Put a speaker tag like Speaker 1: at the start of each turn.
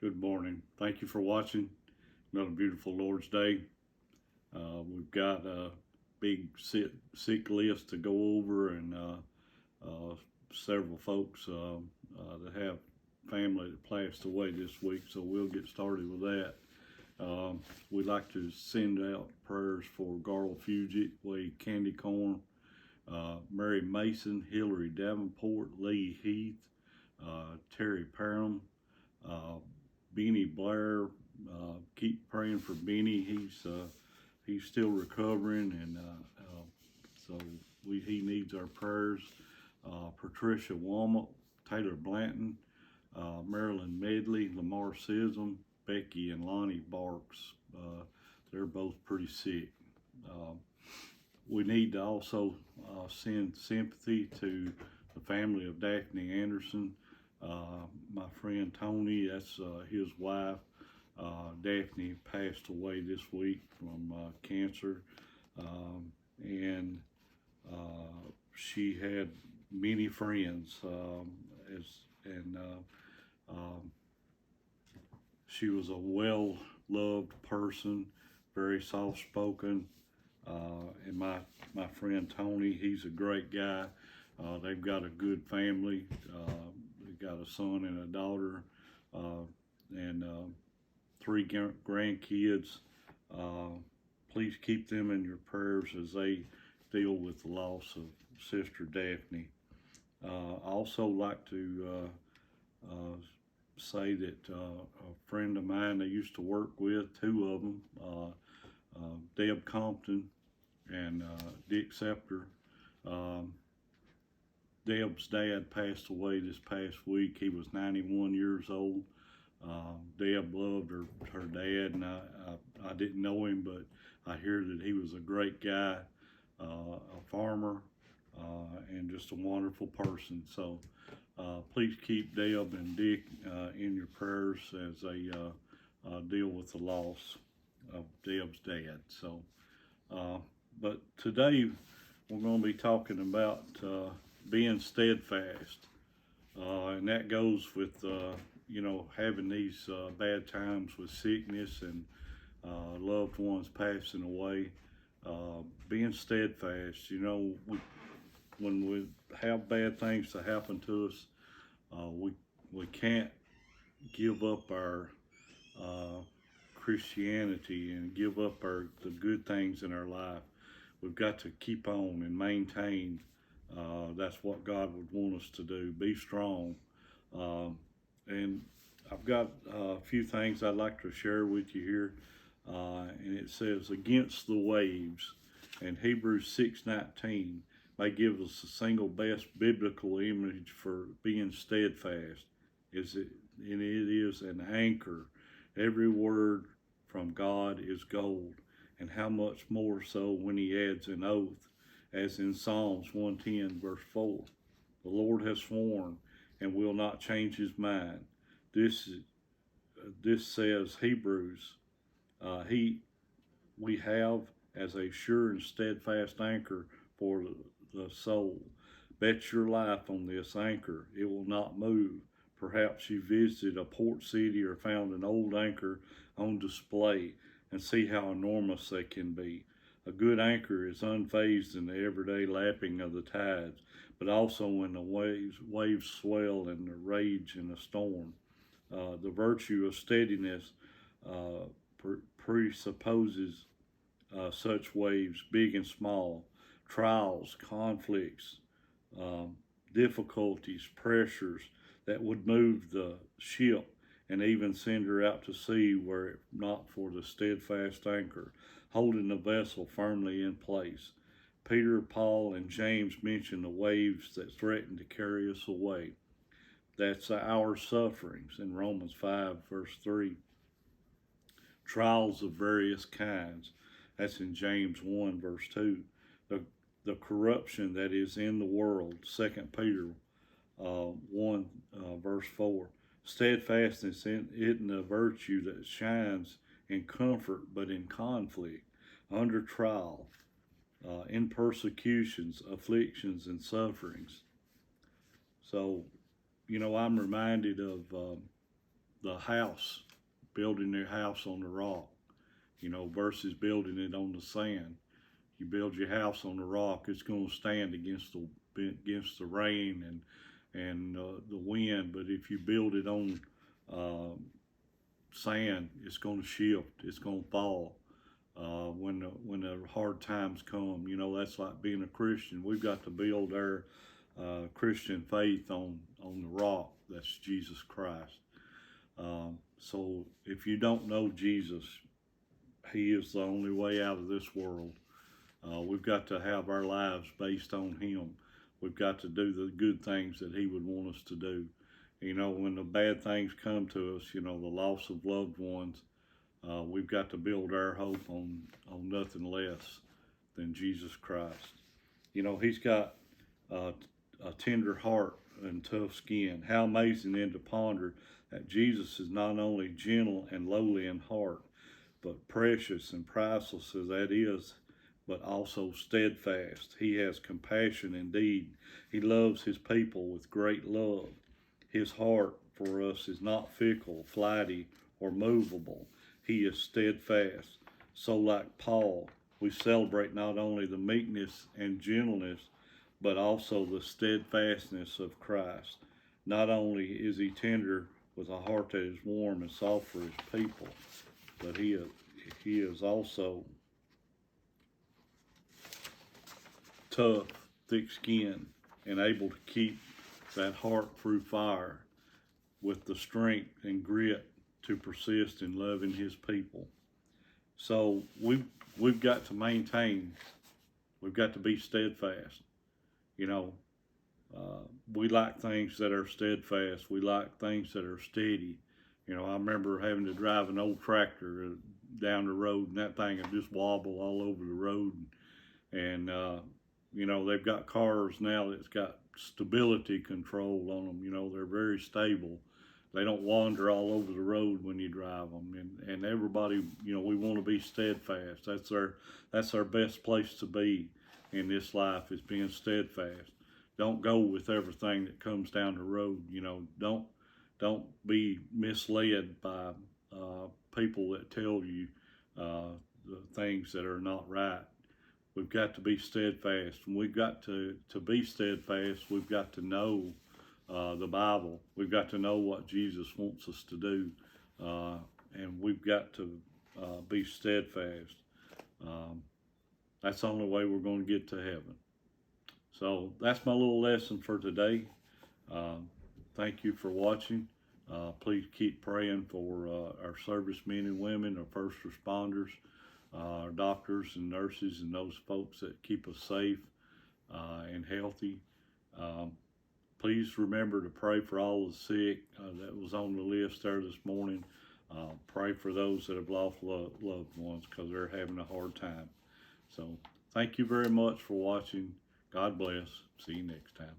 Speaker 1: Good morning. Thank you for watching. Another beautiful Lord's Day. We've got a big sick list to go over, and several folks that have family that passed away this week, so we'll get started with that. We'd like to send out prayers for Garl Fugit, Wade Candy Corn, Mary Mason, Hillary Davenport, Lee Heath, Terry Parham, Benny Blair. Keep praying for Benny. He's still recovering, and so he needs our prayers. Patricia Womack, Taylor Blanton, Marilyn Medley, Lamar Sism, Becky and Lonnie Barks. They're both pretty sick. We need to also send sympathy to the family of Daphne Anderson. My friend Tony, that's his wife. Daphne passed away this week from cancer, and she had many friends, she was a well-loved person, very soft-spoken, and my friend Tony, he's a great guy. They've got a good family. They've got a son and a daughter, and 3 grandkids. Please keep them in your prayers as they deal with the loss of Sister Daphne. I also like to say that a friend of mine I used to work with, 2 of them, Deb Compton and Dick Scepter. Deb's dad passed away this past week. He was 91 years old. Deb loved her dad, and I didn't know him, but I hear that he was a great guy, a farmer, and just a wonderful person. So please keep Deb and Dick in your prayers as they deal with the loss of Deb's dad. So, but today we're going to be talking about being steadfast, and that goes with having these bad times with sickness and loved ones passing away. Being steadfast, when we have bad things to happen to us, we can't give up our Christianity and give up the good things in our life. We've got to keep on and maintain. That's what God would want us to do. Be strong. And I've got a few things I'd like to share with you here. And it says, against the waves. And Hebrews 6:19 may give us the single best biblical image for being steadfast. And it is an anchor. Every word from God is gold. And how much more so when he adds an oath, as in Psalms 110 verse 4. The Lord has sworn and will not change his mind. This says Hebrews. We have as a sure and steadfast anchor for the soul. Bet your life on this anchor. It will not move. Perhaps you visited a port city or found an old anchor on display and see how enormous they can be. A good anchor is unfazed in the everyday lapping of the tides, but also when the waves swell and the rage in a storm. The virtue of steadiness presupposes such waves, big and small, trials, conflicts, difficulties, pressures that would move the ship and even send her out to sea were it not for the steadfast anchor, holding the vessel firmly in place. Peter, Paul, and James mention the waves that threaten to carry us away. That's our sufferings in Romans 5, verse 3. Trials of various kinds. That's in James 1, verse 2. The corruption that is in the world, 2 Peter 1, verse 4. Steadfastness isn't a virtue that shines in comfort, but in conflict, under trial, in persecutions, afflictions, and sufferings. So, I'm reminded of the house, building their house on the rock, versus building it on the sand. You build your house on the rock, it's going to stand against the rain and the wind. But if you build it on sand, it's going to shift, it's going to fall. When the hard times come, that's like being a Christian. We've got to build our Christian faith on the rock. That's Jesus Christ. So if you don't know Jesus, He is the only way out of this world. We've got to have our lives based on Him. We've got to do the good things that He would want us to do. When the bad things come to us, the loss of loved ones, we've got to build our hope on nothing less than Jesus Christ. He's got a tender heart and tough skin. How amazing then to ponder that Jesus is not only gentle and lowly in heart, but precious and priceless as that is, but also steadfast. He has compassion indeed. He loves His people with great love. His heart for us is not fickle, flighty, or movable. He is steadfast. So like Paul, we celebrate not only the meekness and gentleness, but also the steadfastness of Christ. Not only is He tender with a heart that is warm and soft for His people, but He is also tough, thick-skinned, and able to keep that heart through fire with the strength and grit to persist in loving His people. So we've got to maintain, we've got to be steadfast. We like things that are steadfast. We like things that are steady. I remember having to drive an old tractor down the road, and that thing would just wobble all over the road. And they've got cars now that's got stability control on them. They're very stable. They don't wander all over the road when you drive them. And everybody, we want to be steadfast. That's our best place to be in this life, is being steadfast. Don't go with everything that comes down the road. Don't be misled by people that tell you the things that are not right. We've got to be steadfast. And we've got to be steadfast, we've got to know the Bible. We've got to know what Jesus wants us to do. And we've got to be steadfast. That's the only way we're going to get to heaven. So that's my little lesson for today. Thank you for watching. Please keep praying for our servicemen and women, our first responders, our doctors and nurses, and those folks that keep us safe and healthy. Please remember to pray for all the sick that was on the list there this morning. Pray for those that have lost loved ones, because they're having a hard time. So thank you very much for watching. God bless. See you next time.